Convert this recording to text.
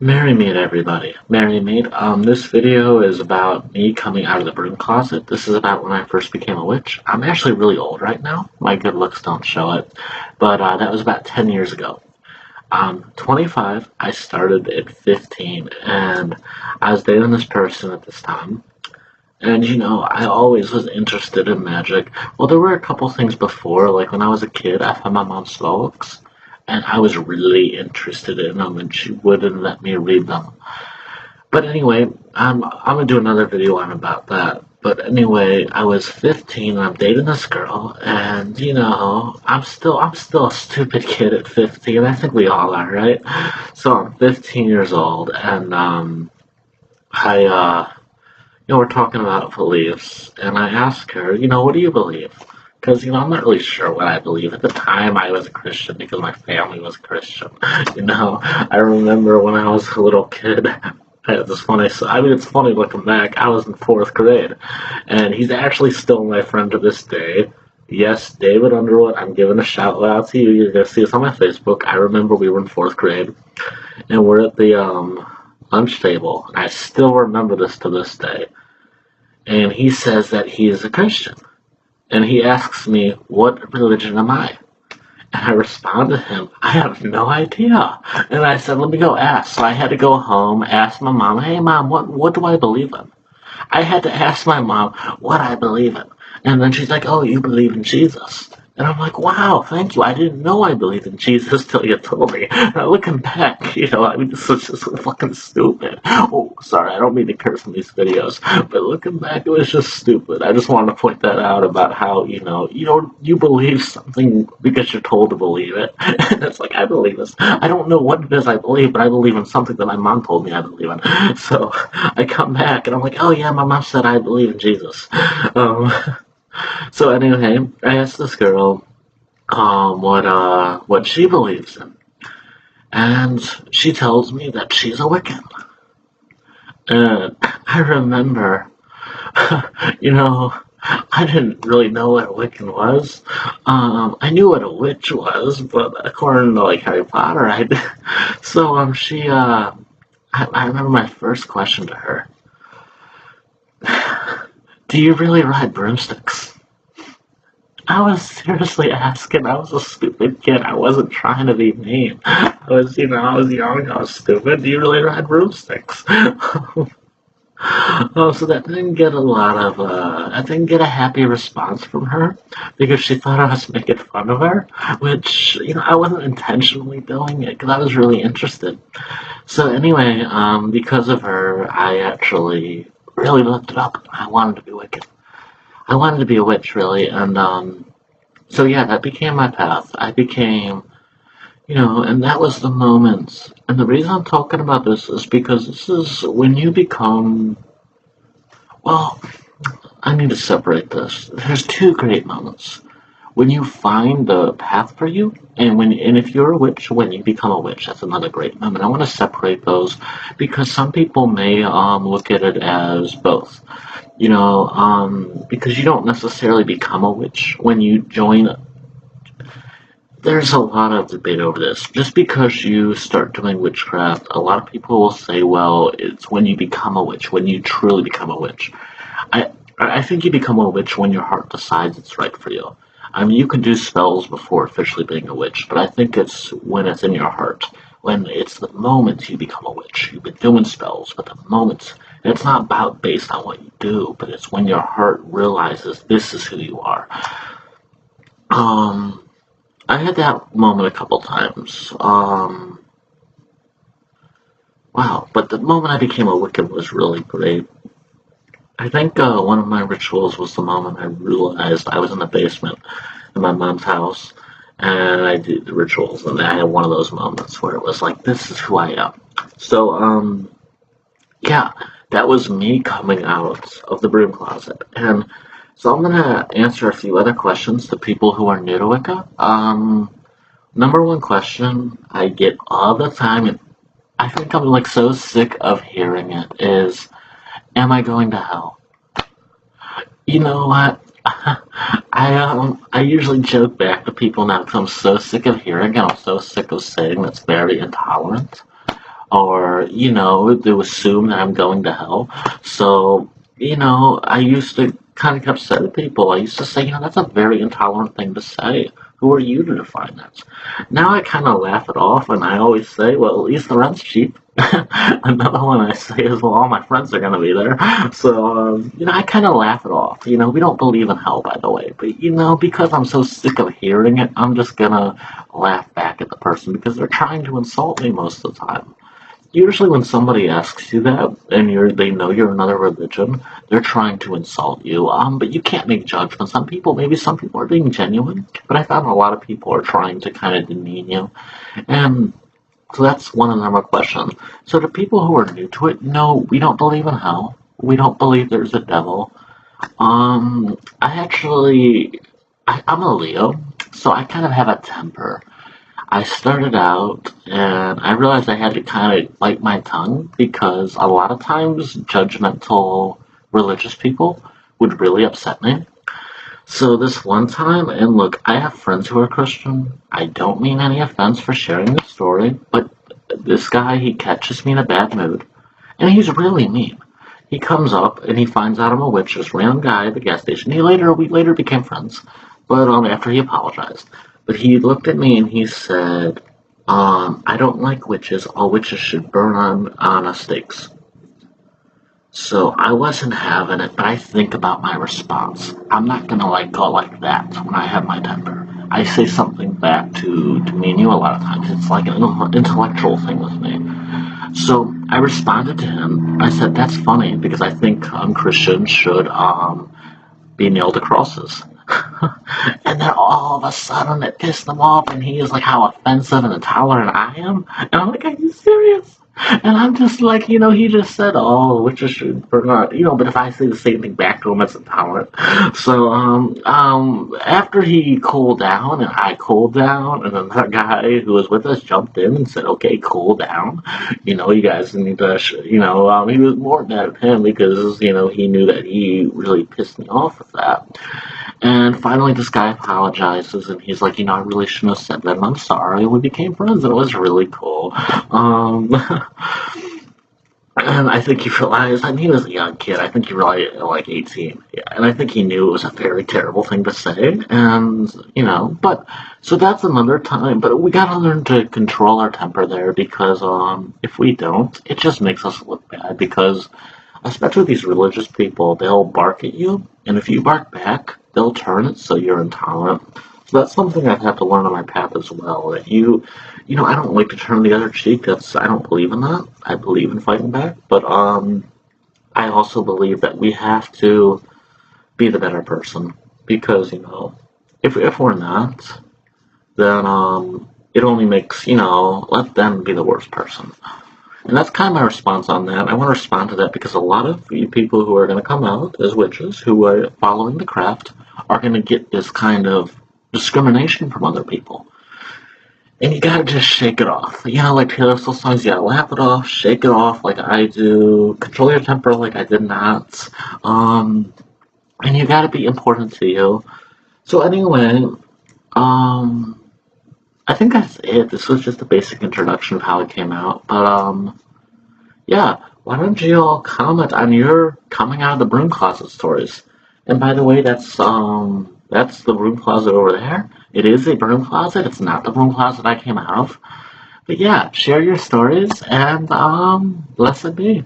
Merry meet everybody. Merry meet. This video is about me coming out of the broom closet. This is about when I first became a witch. I'm actually really old right now. My good looks don't show it. But that was about 10 years ago. 25. I started at 15 and I was dating this person at this time. And I always was interested in magic. Well, there were a couple things before, like when I was a kid, I found my mom's spellbooks, and I was really interested in them, and she wouldn't let me read them. But anyway, I'm gonna do another video on about that. But anyway, I was 15 and I'm dating this girl, and I'm still a stupid kid at 15. I think we all are, right? So I'm 15 years old, and I we're talking about beliefs, and I asked her, what do you believe? Because, I'm not really sure what I believe. At the time, I was a Christian because my family was Christian. I remember when I was a little kid, I had this funny, it's funny looking back, I was in 4th grade, and he's actually still my friend to this day. Yes, David Underwood, I'm giving a shout out to you. You're going to see us on my Facebook. I remember we were in 4th grade, and we're at the lunch table, and I still remember this to this day. And he says that he is a Christian. And he asks me, what religion am I? And I respond to him, I have no idea. And I said, let me go ask. So I had to go home, ask my mom, hey mom, what do I believe in? I had to ask my mom what I believe in. And then she's like, oh, you believe in Jesus. And I'm like, wow, thank you. I didn't know I believed in Jesus till you told me. And looking back, this was just fucking stupid. Oh, sorry, I don't mean to curse in these videos, but looking back, it was just stupid. I just wanted to point that out about how, you believe something because you're told to believe it. And it's like, I believe this. I don't know what it is I believe, but I believe in something that my mom told me I believe in. So I come back and I'm like, oh yeah, my mom said I believe in Jesus. So anyway, I asked this girl what she believes in, and she tells me that she's a Wiccan. And I remember, I didn't really know what a Wiccan was. I knew what a witch was, but according to Harry Potter, I did. So I remember my first question to her. Do you really ride broomsticks? I was seriously asking. I was a stupid kid. I wasn't trying to be mean. I was young, I was stupid. Do you really ride broomsticks? Oh, so that didn't get I didn't get a happy response from her because she thought I was making fun of her, which, I wasn't intentionally doing it because I was really interested. So anyway, because of her, I actually really looked it up. I wanted to be wicked. I wanted to be a witch, really, and so yeah, that became my path. I became, and that was the moment. And the reason I'm talking about this is because this is when you become, well, I need to separate this. There's two great moments. When you find the path for you, and if you're a witch, when you become a witch, that's another great moment. I want to separate those because some people may look at it as both. Because you don't necessarily become a witch when you join. There's a lot of debate over this. Just because you start doing witchcraft, a lot of people will say, well, it's when you become a witch, when you truly become a witch. I think you become a witch when your heart decides it's right for you. I mean, you can do spells before officially being a witch, but I think it's when it's in your heart. When it's the moment you become a witch. You've been doing spells, but the moment, and it's not about based on what you do, but it's when your heart realizes this is who you are. I had that moment a couple times. Wow, but the moment I became a Wiccan was really great. I think one of my rituals was the moment I realized I was in the basement in my mom's house, and I did the rituals, and I had one of those moments where it was like, this is who I am. So, yeah, that was me coming out of the broom closet. And so I'm going to answer a few other questions to people who are new to Wicca. Number one question I get all the time, and I think I'm so sick of hearing it, is, am I going to hell? You know what? I usually joke back to people now because I'm so sick of hearing it. I'm so sick of saying that's very intolerant. or, they assume that I'm going to hell. So, I used to kind of get upset at people. I used to say, that's a very intolerant thing to say. Who are you to define that? Now I kind of laugh it off, and I always say, well, at least the rent's cheap. Another one I say is, well, all my friends are going to be there. So, I kind of laugh it off. We don't believe in hell, by the way. But, because I'm so sick of hearing it, I'm just going to laugh back at the person because they're trying to insult me most of the time. Usually when somebody asks you that and they know you're another religion, they're trying to insult you. But you can't make judgments on people. Maybe some people are being genuine, but I found a lot of people are trying to kind of demean you. And so that's one of the number of questions. So to people who are new to it, no, we don't believe in hell. We don't believe there's a devil. I'm a Leo, so I kind of have a temper. I started out and I realized I had to kind of bite my tongue because a lot of times judgmental religious people would really upset me. So this one time, and look, I have friends who are Christian. I don't mean any offense for sharing this story, but this guy, he catches me in a bad mood, and he's really mean. He comes up and he finds out I'm a witch, this random guy at the gas station. We later became friends, but after he apologized. But he looked at me and he said, I don't like witches. All witches should burn on a stakes. So I wasn't having it, but I think about my response. I'm not gonna go like that when I have my temper. I say something back to me and you a lot of times. It's like an intellectual thing with me. So I responded to him. I said, that's funny because I think Christians should be nailed to crosses. And then all of a sudden it pissed him off and he is like how offensive and intolerant I am. And I'm like, are you serious? And I'm just like, he just said, oh, witches should burn out, but if I say the same thing back to him, it's intolerant. So, after he cooled down and I cooled down, and then that guy who was with us jumped in and said, okay, cool down. You guys need to, he was more mad at him because, he knew that he really pissed me off with that. And finally, this guy apologizes, and he's like, I really shouldn't have said that, and I'm sorry. And we became friends, and it was really cool. And I think he realized, he was a young kid. I think he realized, like 18. Yeah, and I think he knew it was a very terrible thing to say. And, but, so that's another time. But we gotta learn to control our temper there because, if we don't, it just makes us look bad because, especially these religious people, they'll bark at you, and if you bark back, they'll turn it so you're intolerant. So that's something I've had to learn on my path as well. That I don't like to turn the other cheek. I don't believe in that. I believe in fighting back, but I also believe that we have to be the better person because if we're not, then it only makes let them be the worst person. And that's kind of my response on that. I want to respond to that because a lot of people who are going to come out as witches, who are following the craft, are going to get this kind of discrimination from other people. And you gotta just shake it off. Like Taylor Swift songs, you gotta laugh it off, shake it off like I do, control your temper like I did not. And you gotta be important to you. So anyway, I think that's it. This was just a basic introduction of how it came out. But, yeah, why don't you all comment on your coming out of the broom closet stories? And by the way, that's the broom closet over there. It is a broom closet. It's not the broom closet I came out of. But yeah, share your stories and, blessed be.